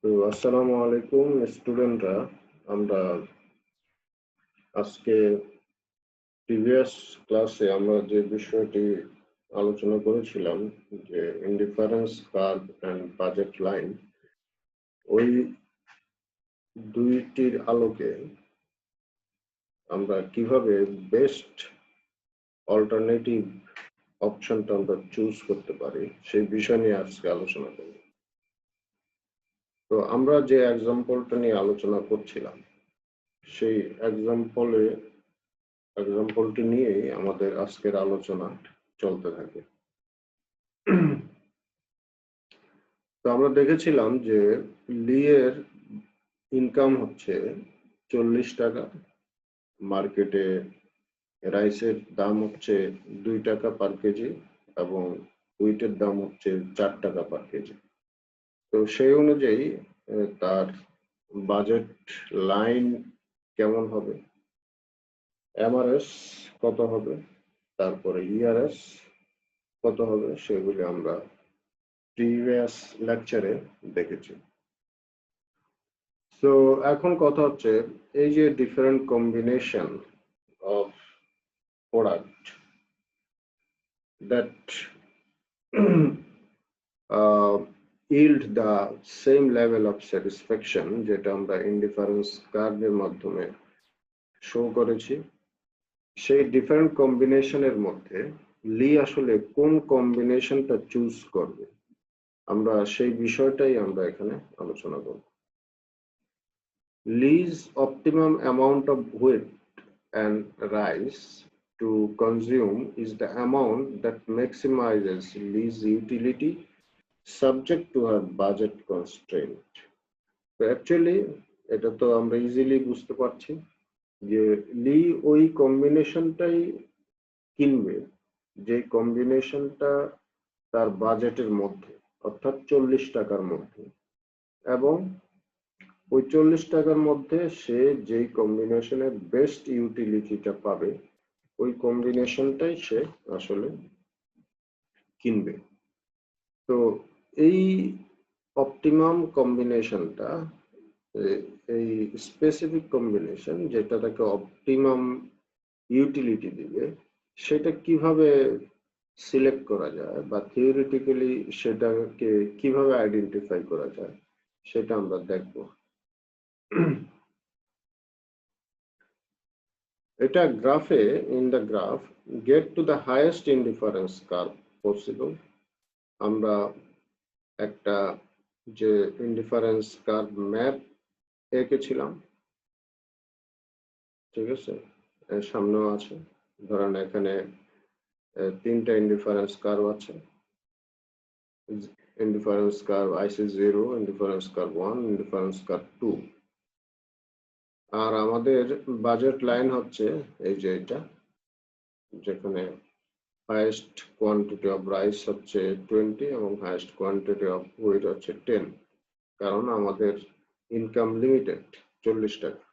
তো আসসালামু আলাইকুম স্টুডেন্টরা। আমরা আজকে প্রিভিয়াস ক্লাসে আমরা যে বিষয়টি আলোচনা করেছিলাম যে indifference curve and budget line, ওই দুইটির আলোকে আমরা কিভাবে বেস্ট অল্টারনেটিভ অপশনটা আমরা চুজ করতে পারি সেই বিষয় নিয়ে আজকে আলোচনা করব। তো আমরা যে এক্সাম্পলটা নিয়ে আলোচনা করছিলাম সেই এক্সাম্পলটি নিয়েই আমাদের আজকের আলোচনা চলতে থাকে। তো আমরা দেখেছিলাম যে লি এর ইনকাম হচ্ছে 40 টাকা, মার্কেটে রাইসের দাম হচ্ছে 2 টাকা পার কেজি এবং হুইটের দাম হচ্ছে 4 টাকা পার কেজি। তো সেই অনুযায়ী তার বাজেট লাইন কেমন হবে, এমআরএস কত হবে, তারপরে ইআরএস কত হবে, সেগুলি আমরা প্রিভিয়াস লেকচারে দেখেছি। তো এখন কথা হচ্ছে এই যে different combination of product that yield the same level of satisfaction, যেটা আমরা ইনডিফারেন্স কার্ভের মাধ্যমে শো করেছি, সেই ডিফারেন্ট কম্বিনেশনের মধ্যে লি আসলে কোন কম্বিনেশনটা চুজ করবে, আমরা সেই বিষয়টাই আমরা এখানে আলোচনা করব। Lee's optimum amount of wheat and rice to consume is the amount that maximizes Lee's utility subject to her budget constraint. So actually এটা তো আমরা ইজিলি বুঝতে পারছি যে লি ওই কম্বিনেশনটাই কিনবে যে কম্বিনেশনটা তার বাজেটের মধ্যে, অর্থাৎ 40 টাকার মধ্যে, এবং ওই 40 টাকার মধ্যে সে যেই কম্বিনেশনের বেস্ট ইউটিলিটিটা পাবে ওই কম্বিনেশনটাই সে আসলে কিনবে। তো এই অপটিমাম কম্বিনেশনটা, এই স্পেসিফিক কম্বিনেশন যেটা তাকে অপটিমাম ইউটিলিটি দিবে, সেটা কিভাবে সিলেক্ট করা যায় বা থিওরিটিক্যালি সেটাকে কিভাবে আইডেন্টিফাই করা যায় সেটা আমরা দেখব। এটা গ্রাফে, in the graph get to the highest indifference curve possible, আমরা একটা যে ইনডিফারেন্স কার্ভ ম্যাপ এঁকেছিলাম, ঠিক আছে, এর সামনেও আছে। ধরেন এখানে তিনটা ইনডিফারেন্স কার্ভ আছে, indifference curve IC0, indifference curve 1, indifference curve 2, আর আমাদের বাজেট লাইন হচ্ছে এই যে এটা, যেখানে হাইয়েস্ট কোয়ান্টিটি অফ রাইস হচ্ছে 20 এবং হাইয়েস্ট কোয়ান্টিটি অফ হুইট হচ্ছে 10, কারণ আমাদের ইনকাম লিমিটেড 40 টাকা।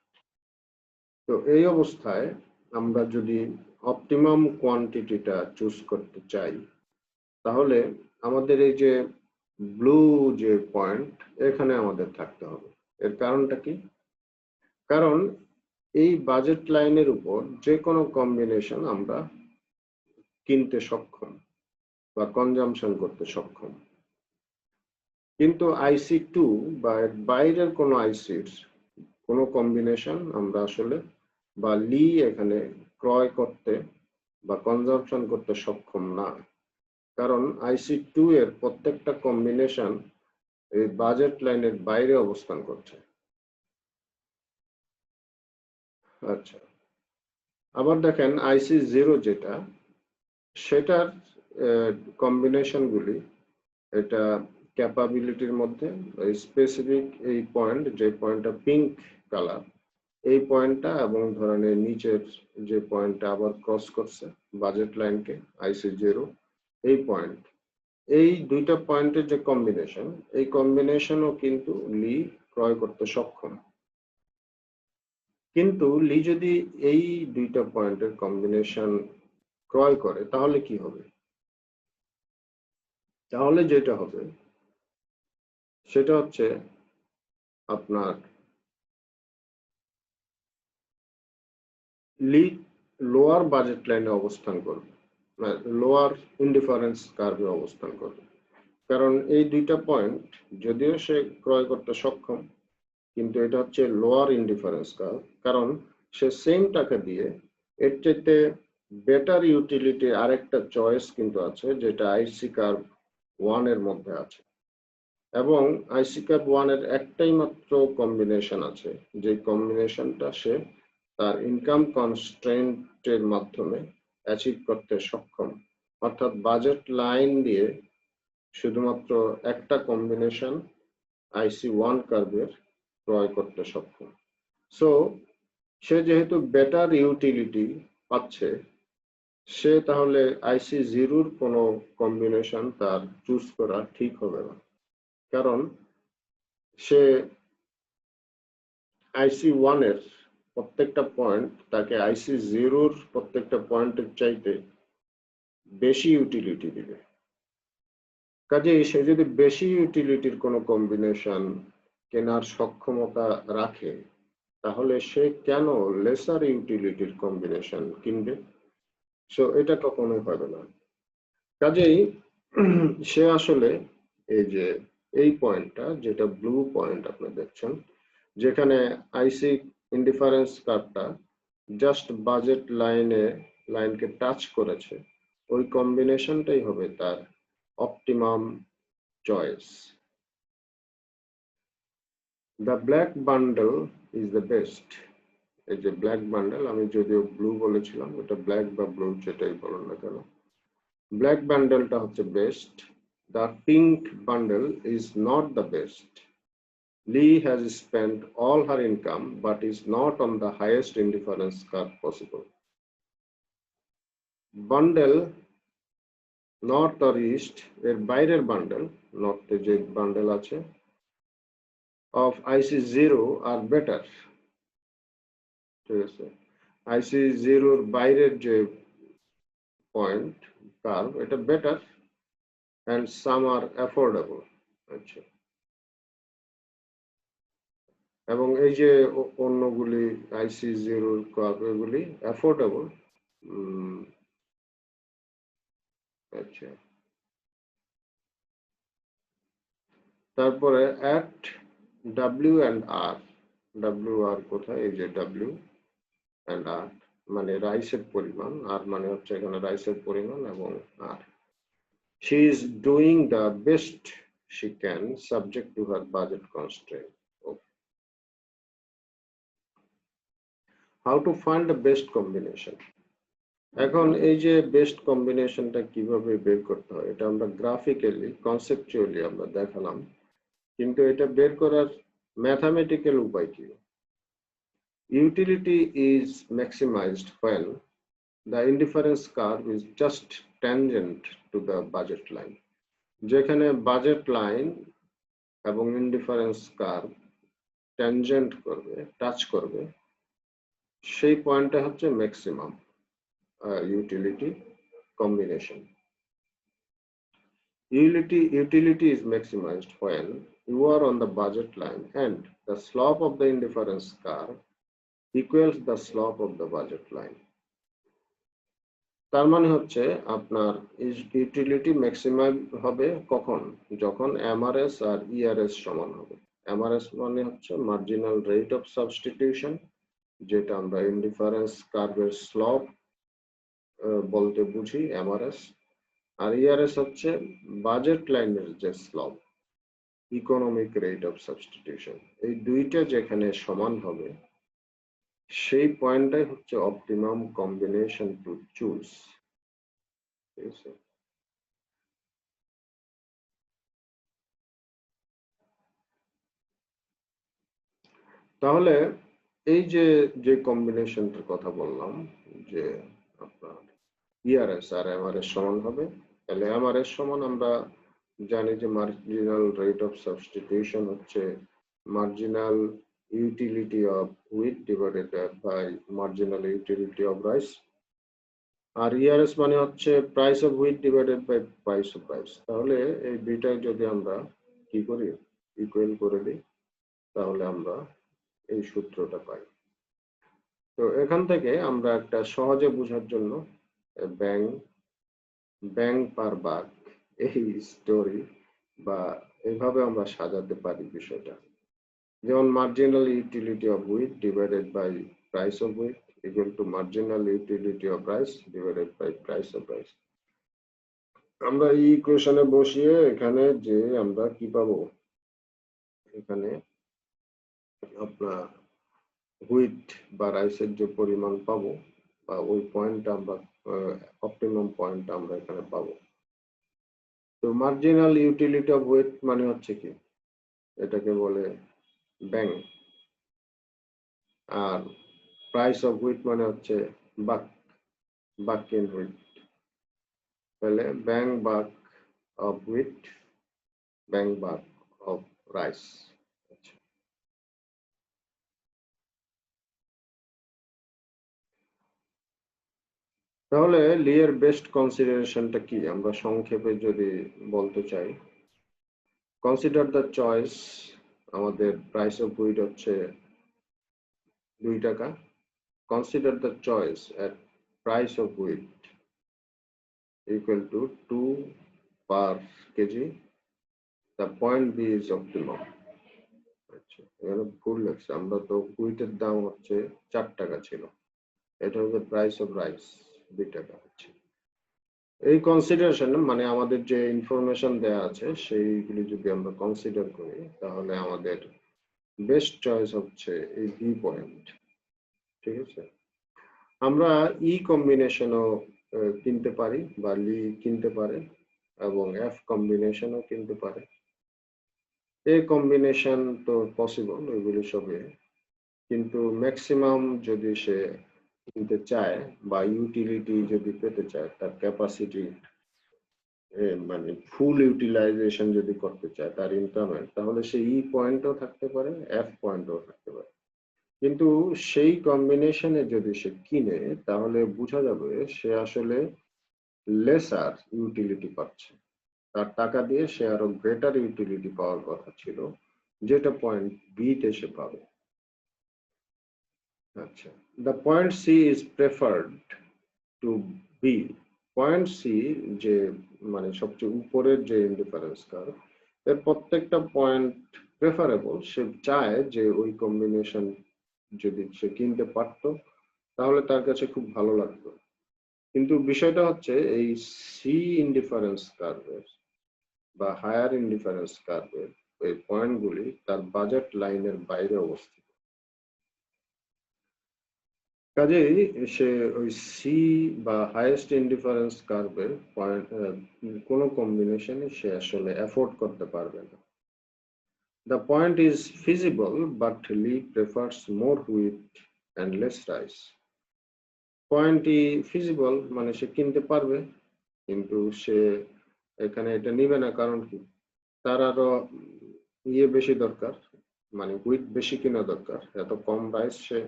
তো এই অবস্থায় আমরা যদি অপটিমাম কোয়ান্টিটিটা চুজ করতে চাই তাহলে আমাদের এই যে ব্লু যে পয়েন্ট এখানে আমাদের থাকতে হবে। এর কারণটা কি? কারণ এই বাজেট লাইনের উপর যে কোনো কম্বিনেশন আমরা কিনতে সক্ষম বা কনজাম্পশন করতে সক্ষম, কিন্তু IC2 বা এর বাইরের কোনো আইসির কোনো কম্বিনেশন আমরা আসলে বা লি এখানে ক্রয় করতে বা কনজাম্পশন করতে সক্ষম না, কারণ IC2 এর প্রত্যেকটা কম্বিনেশন এই বাজেট লাইনের বাইরে অবস্থান করছে। আচ্ছা, আবার দেখেন IC0 যেটা, সেটার কম্বিনেশনগুলি, এটা ক্যাপাবিলিটির মধ্যে স্পেসিফিক এই পয়েন্ট, যে পয়েন্টটা পিঙ্ক কালার, এই পয়েন্টটা এবং ধরনের নিচের যে পয়েন্টটা আবার ক্রস করছে বাজেট লাইনকে IC0, এই পয়েন্ট, এই দুইটা পয়েন্টের যে কম্বিনেশন, এই কম্বিনেশনও কিন্তু লি ক্রয় করতে সক্ষম। কিন্তু লি যদি এই দুইটা পয়েন্টের কম্বিনেশন ক্রয় করে তাহলে কি হবে? তাহলে যেটা হবে সেটা হচ্ছে আপনার লোয়ার বাজেট লাইনে অবস্থান করবে, লোয়ার ইনডিফারেন্স কার্ভে অবস্থান করবে। কারণ এই দুইটা পয়েন্ট যদিও সে ক্রয় করতে সক্ষম, কিন্তু এটা হচ্ছে লোয়ার ইনডিফারেন্স কার্ভ, কারণ সে সেম টাকা দিয়ে এর চাইতে বেটার ইউটিলিটি আরেকটা চয়েস কিন্তু আছে, যেটা আইসি কার্ভ 1 এর মধ্যে আছে। এবং আইসি কার্ভ 1 এর একটাই মাত্র কম্বিনেশন আছে, যে কম্বিনেশনটা সে তার ইনকাম কনস্ট্রেন্টের মাধ্যমে অ্যাচিভ করতে সক্ষম। অর্থাৎ বাজেট লাইন দিয়ে শুধুমাত্র একটা কম্বিনেশন আইসি 1 কার্ভের ক্রয় করতে সক্ষম। সো সে যেহেতু বেটার ইউটিলিটি পাচ্ছে, সে তাহলে আইসি 0 কোনো কম্বিনেশন তার চুজ করা ঠিক হবে না, কারণ সে আইসি 1 এর প্রত্যেকটা পয়েন্ট তাকে আইসি 0 প্রত্যেকটা পয়েন্টের চাইতে বেশি ইউটিলিটি দিবে। কাজেই সে যদি বেশি ইউটিলিটির কোনো কম্বিনেশন কেনার সক্ষমতা রাখে, তাহলে সে কেন লেসার ইউটিলিটির কম্বিনেশন কিনবে? সো এটা কখনোই হবে না। কাজেই সে আসলে এই যে এই পয়েন্টটা, যেটা ব্লু পয়েন্ট আপনি দেখছেন, যেখানে আইসি ইনডিফারেন্স কার্ভটা জাস্ট বাজেট লাইনকে টাচ করেছে, ওই কম্বিনেশনটাই হবে তার optimum choice. The black bundle is the best. এই যে ব্ল্যাক বান্ডেল, আমি যদিও ব্লু বলেছিলাম, এটা ব্ল্যাক বা ব্লু যেটাই বলেন না কেন, ব্ল্যাক বান্ডেলটা হচ্ছে best. The pink bundle is not the best. Lee has spent all her income but is not on the highest indifference curve possible. Bundle north or east এর বাইরের বান্ডেল, নর্থে যে bundle আছে, of IC0 are better। ঠিক আছে, IC0 এর বাইরের যে point curve, এটা better, and some are affordable। আচ্ছা, এবং এই যে অন্যগুলি IC0 কার্ভ, এগুলি অ্যাফোর্ডেবল। আচ্ছা, তারপরে at W and R, W আর কোথায়, এই যে W and R মানে রাইসের পরিমাণ, আর মানে হচ্ছে এখানে রাইসের পরিমাণ, এবং R, she is doing the best she can subject to her budget constraint. Okay. How to find the best combination? এখন এই যে বেস্ট কম্বিনেশনটা কিভাবে বের করতে হয়, এটা আমরা গ্রাফিক্যালি কনসেপচুয়ালি আমরা দেখালাম, কিন্তু এটা বের করার ম্যাথমেটিক্যাল উপায় কি? Utility is maximized when the indifference curve is just tangent to the budget line। যেখানে বাজেট লাইন এবং ইনডিফারেন্স কার্ভ ট্যানজেন্ট করবে, টাচ করবে, সেই পয়েন্টটা হচ্ছে maximum utility combination. Utility is maximized when you are on the budget line and the slope of the indifference curve equals the slope of the budget line। তার মানে হচ্ছে আপনার utility maximum হবে কখন? যখন এমআরএস আর ইআরএস সমান হবে। Mrs মানে হচ্ছে মার্জিনাল রেট অফ সাবস্টিটিউশন, যেটা আমরা ইনডিফারেন্স কার্ভের স্লপ বলতে বুঝি এমআরএস, আর ইআরএস হচ্ছে বাজেট লাইনের যে slope, economic rate of substitution. এই দুইটা যেখানে সমান হবে, সেই পয়েন্টটাই হচ্ছে অপটিমাম কম্বিনেশন টু চুজ। তাহলে এই যে কম্বিনেশনটার কথা বললাম, যে আপনার ইআরএস আর এমআরএস সমান হবে, তাহলে এমআরএস সমান আমরা জানি যে মার্জিনাল রেট অফ সাবস্টিটিউশন হচ্ছে marginal utility of wheat divided by marginal utility of rice, আর ইআরএস মানে হচ্ছে price of wheat divided by price of rice. তাহলে এই দুইটাই যদি আমরা কি করি, ইকুয়াল করে দিই, তাহলে আমরা এই সূত্রটা পাই। তো এখান থেকে আমরা একটা সহজে বোঝার জন্য ব্যাংক পার বাগ এই স্টোরি বা এইভাবে আমরা সাজাতে পারি বিষয়টা। যেমন marginal utility of wheat divided by price of wheat equal to marginal utility of rice divided by price of rice. আমরা এই ইকুয়েশনে বসিয়ে এখানে যে আমরা কি পাবো, এখানে আপনার হুইট বা রাইসের যে পরিমাণ পাবো বা ওই পয়েন্টটা আমরা অপটিমাম পয়েন্ট আমরা এখানে পাবো। তো মার্জিনাল ইউটিলিটি অফ হুইট মানে হচ্ছে কি, এটাকে বলে ব্যাংক, আর প্রাইস অফ হুইট মানে হচ্ছে বাক ইন হুইট। তাহলে bang buck of wheat, bang buck of rice. তাহলে লি এর বেস্ট কনসিডারেশনটা কি আমরা সংক্ষেপে যদি বলতে চাই, কনসিডার দ্য চয়েস, আমাদের প্রাইস অফ হুইট হচ্ছে 2 টাকা, consider the choice at price of wheat equal to 2 per kg, the point B is optimum। আচ্ছা, এখানে ভুল লেখছে, আমরা তো হুইটের দাম হচ্ছে 4 টাকা ছিল, এটা হচ্ছে প্রাইস অফ রাইস 2 টাকা হচ্ছে। এই কনসিডারেশন মানে আমাদের যে ইনফরমেশন দেয়া আছে সেইগুলি যদি আমরা কনসিডার করি তাহলে আমাদের বেস্ট চয়েস হচ্ছে এই বি পয়েন্ট। ঠিক আছে, আমরা ই কম্বিনেশনও কিনতে পারি বা লি কিনতে পারে এবং এফ কম্বিনেশনও কিনতে পারে। এই কম্বিনেশন তো পসিবল ওইগুলি সবে, কিন্তু ম্যাক্সিমাম যদি সে কিনতে চায় বা ইউটিলিটি যদি পেতে চায়, তার ক্যাপাসিটি মানে ফুল ইউটিলাইজেশন যদি করতে চায় তার ইনকামের, তাহলে সে ই পয়েন্টও থাকতে পারে, এফ পয়েন্টও থাকতে পারে। কিন্তু সেই কম্বিনেশনে যদি সে কিনে তাহলে বোঝা যাবে সে আসলে লেসার ইউটিলিটি পাচ্ছে, তার টাকা দিয়ে সে আরো গ্রেটার ইউটিলিটি পাওয়ার কথা ছিল, যেটা পয়েন্ট বি তে সে পাবে। আচ্ছা, the point C is preferred to be. Point C যে মানে সবচেয়ে উপরের যে ইনডিফারেন্স কার্ভ, এর প্রত্যেকটা পয়েন্ট প্রেফারেবল, সে চায় যে ওই কম্বিনেশন যদি সে কিনতে পারতো তাহলে তার কাছে খুব ভালো লাগতো। কিন্তু বিষয়টা হচ্ছে এই সি ইনডিফারেন্স কার্ভের বা হায়ার ইনডিফারেন্স কার্ভের এই পয়েন্টগুলি তার বাজেট লাইনের বাইরে অবস্থিত। কাজেই সে ওই সি বা হাইয়েস্ট ইনডিফারেন্স কার্ভের পয়েন্ট কোনো কম্বিনেশনে সে আসলে অ্যাফোর্ড করতে পারবে না। The point is feasible, but Lee prefers more wheat and less rice. পয়েন্টই ফিজিবল মানে সে কিনতে পারবে, কিন্তু সে এখানে এটা নিবে না, কারণ কি, তার আরো বেশি দরকার, মানে হুইট বেশি কিনা দরকার, এত কম রাইস সে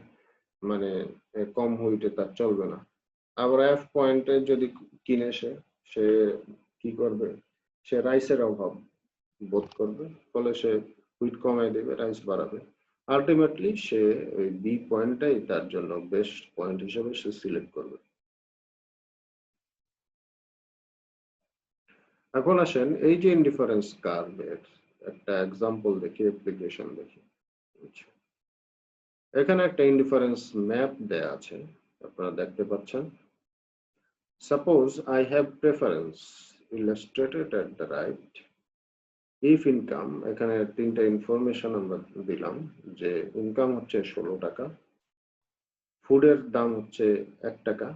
মানে কম হুইটে তার চলবে না। আবার এফ পয়েন্টে যদি কিনে সে কি করবে, সে রাইসের অভাব বোধ করবে, ফলে সে হুইট কমাই দেবে, রাইস বাড়াবে। আলটিমেটলি সে ওই বি পয়েন্টটাই তার জন্য বেস্ট পয়েন্ট হিসেবে সে সিলেক্ট করবে। এখন আসেন এই যে ইনডিফারেন্স কার্ভের একটা এক্সাম্পল দেখি, অ্যাপ্লিকেশন দেখি। এখানে একটা ইনডিফারেন্স ম্যাপ দেয়া আছে, আপনারা দেখতে পাচ্ছেন। Suppose I have preference illustrated at the right. If income, এখানে তিনটা ইনফরমেশন আমরা দিলাম যে ইনকাম হচ্ছে 16 টাকা, ফুডের দাম হচ্ছে 1 টাকা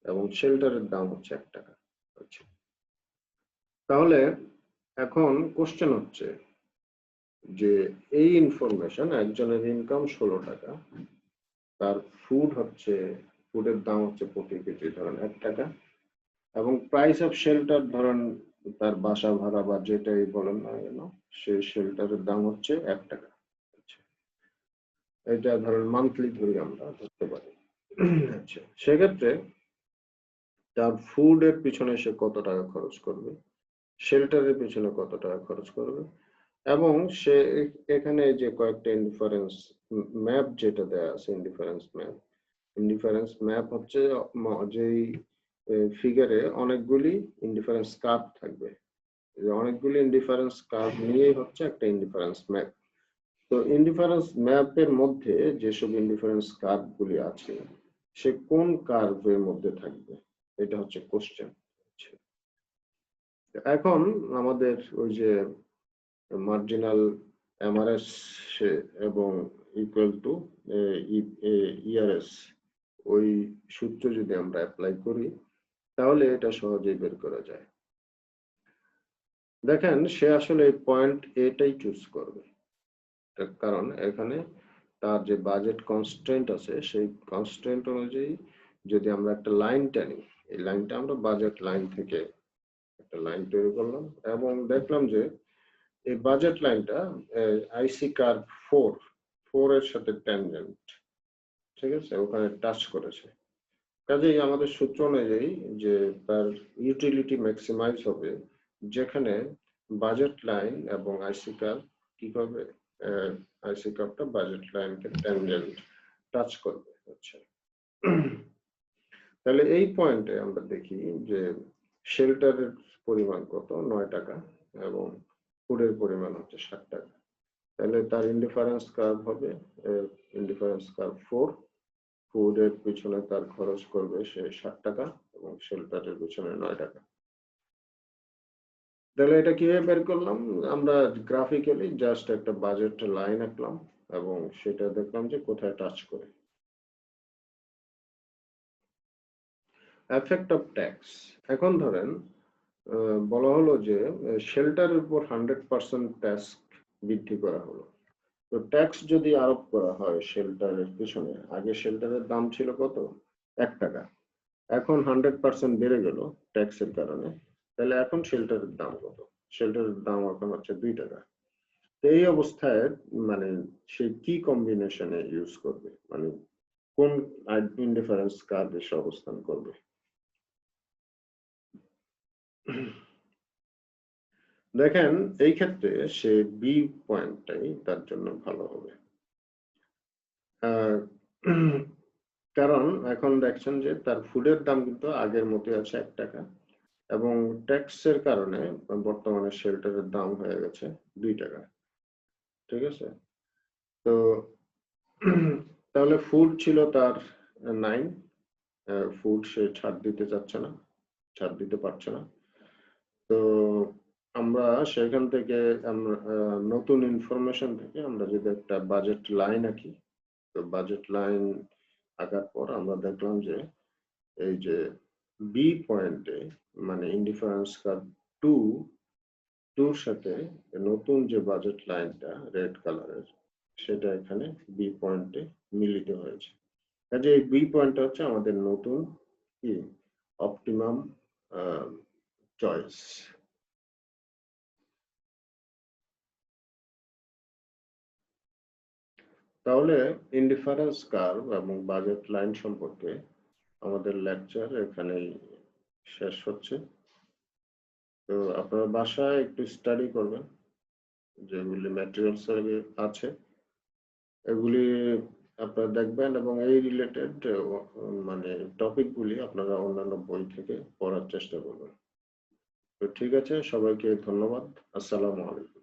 এবং শেল্টারের দাম হচ্ছে 1 টাকা। আচ্ছা, তাহলে এখন কোশ্চেন হচ্ছে যে এই ইনফরমেশন, একজনের ইনকাম 16 টাকা, তার ফুডের দাম হচ্ছে প্রতি কেজি ধরেন 1 টাকা, এবং প্রাইস অফ শেল্টার ধরেন তার বাসা ভাড়া বা যেটাই বলেন না কেন, সেই শেল্টারের দাম হচ্ছে 1 টাকা। আচ্ছা, এটা ধরেন মান্থলি ধরি আমরা ধরতে পারি। আচ্ছা, সেক্ষেত্রে তার ফুডের পিছনে সে কত টাকা খরচ করবে, শেল্টারের পিছনে কত টাকা খরচ করবে, এবং সে এখানে যে কয়েকটা ইনডিফারেন্স ম্যাপ যেটা দেয়া আছে, ইনডিফারেন্স ম্যাপ হচ্ছে যেই ফিগারে অনেকগুলি ইনডিফারেন্স কার্ভ থাকবে, অনেকগুলি ইনডিফারেন্স কার্ভ নিয়েই হচ্ছে একটা ইনডিফারেন্স ম্যাপ। তো ইনডিফারেন্স ম্যাপের মধ্যে যেসব ইনডিফারেন্স কার্ভ গুলি আছে, সে কোন কার্ভের মধ্যে থাকবে, এটা হচ্ছে কোশ্চেন। এখন আমাদের ওই যে মার্জিনাল এমআরএস এবং ইকুয়াল টু ইআরএস, ওই সূত্র যদি আমরা অ্যাপ্লাই করি তাহলে এটা সহজেই বের করা যায়। দেখেন সে আসলে এই পয়েন্ট এটাই চুজ করবে, কারণ এখানে তার যে বাজেট কনস্ট্রেন্ট আছে সেই কনস্ট্রেন্ট অনুযায়ী যদি আমরা একটা লাইন টানি, এই লাইনটা আমরা বাজেট লাইন থেকে একটা লাইন তৈরি করলাম এবং দেখলাম যে এই বাজেট লাইনটা আইসি কার্ভ 4 এর সাথে ট্যানজেন্ট, ঠিক আছে, ওখানে টাচ করেছে। কাজেই আমাদের সূত্র অনুযায়ী যে তার ইউটিলিটি ম্যাক্সিমাইজ হবে যেখানে বাজেট লাইন এবং আইসি কার্ভ কি করবে, আইসি কার্ভটা বাজেট লাইনকে ট্যানজেন্ট টাচ করবে। আচ্ছা, তাহলে এই পয়েন্টে আমরা দেখি যে শেল্টারের পরিমাণ কত, 9 টাকা, এবং ফুডের পরিমাণ হচ্ছে 60 টাকা। তাহলে তার ইনডিফারেন্স কার্ভ হবে ইনডিফারেন্স কার্ভ 4, ফুডের পিছনে তার খরচ করবে সে 60 টাকা এবং শেল্টারের পিছনে 9 টাকা। তাহলে এটা কিভাবে বের করলাম, আমরা গ্রাফিক্যালি জাস্ট একটা বাজেট লাইন আঁকলাম এবং সেটা দেখলাম যে কোথায় টাচ করে। এফেক্ট অফ ট্যাক্স, এখন ধরেন বলা হলো যে শেল্টারের উপর 100% ট্যাক্স বৃদ্ধি করা হলো। তো ট্যাক্স যদি আরোপ করা হয় শেল্টারের পিছনে, আগে শেল্টারের দাম ছিল কত, 1 টাকা, এখন 100% বেড়ে গেল ট্যাক্সের কারণে, তাহলে এখন শেল্টারের দাম কত, শেল্টারের দাম এখন হচ্ছে 2 টাকা। তো এই অবস্থায় মানে সে কি কম্বিনেশনে ইউজ করবে, মানে কোন ইনডিফারেন্স কার্ভ এসে অবস্থান করবে। দেখেন এই ক্ষেত্রে সে বি পয়েন্টটাই তার জন্য ভালো হবে, কারণ এখন দেখছেন যে তার ফুডের দাম কিন্তু আগের মতো আছে 1 টাকা এবং ট্যাক্সের কারণে বর্তমানে শেল্টারের দাম হয়ে গেছে 2 টাকা, ঠিক আছে। তো তাহলে ফুড ছিল তার 9, ফুড সে ছাড় দিতে চাচ্ছে না, ছাড় দিতে পারছে না। তো আমরা সেখান থেকে আমরা নতুন ইনফরমেশন থেকে আমরা যদি একটা বাজেট লাইন আঁকি, তো বাজেট লাইন আঁকার পর আমরা দেখলাম যে এই যে বি পয়েন্টে মানে ইনডিফারেন্স কার্ভ 2 সাথে নতুন যে বাজেট লাইনটা রেড কালারের সেটা এখানে বি পয়েন্টে মিলিত হয়েছে। কাজে এই বি পয়েন্টটা হচ্ছে আমাদের নতুন কি অপটিমাম চয়েস। তাহলে ইনডিফারেন্স কার্ভ এবং বাজেট লাইন সম্পর্কে আমাদের লেকচার এখানেই শেষ হচ্ছে। তো আপনারা বাসায় একটু স্টাডি করবেন, যেগুলি ম্যাটেরিয়ালস আছে এগুলি আপনারা দেখবেন এবং এই রিলেটেড মানে টপিকগুলি আপনারা অন্যান্য বই থেকে পড়ার চেষ্টা করবেন। তো ঠিক আছে, সবাইকে ধন্যবাদ। আসসালামু আলাইকুম।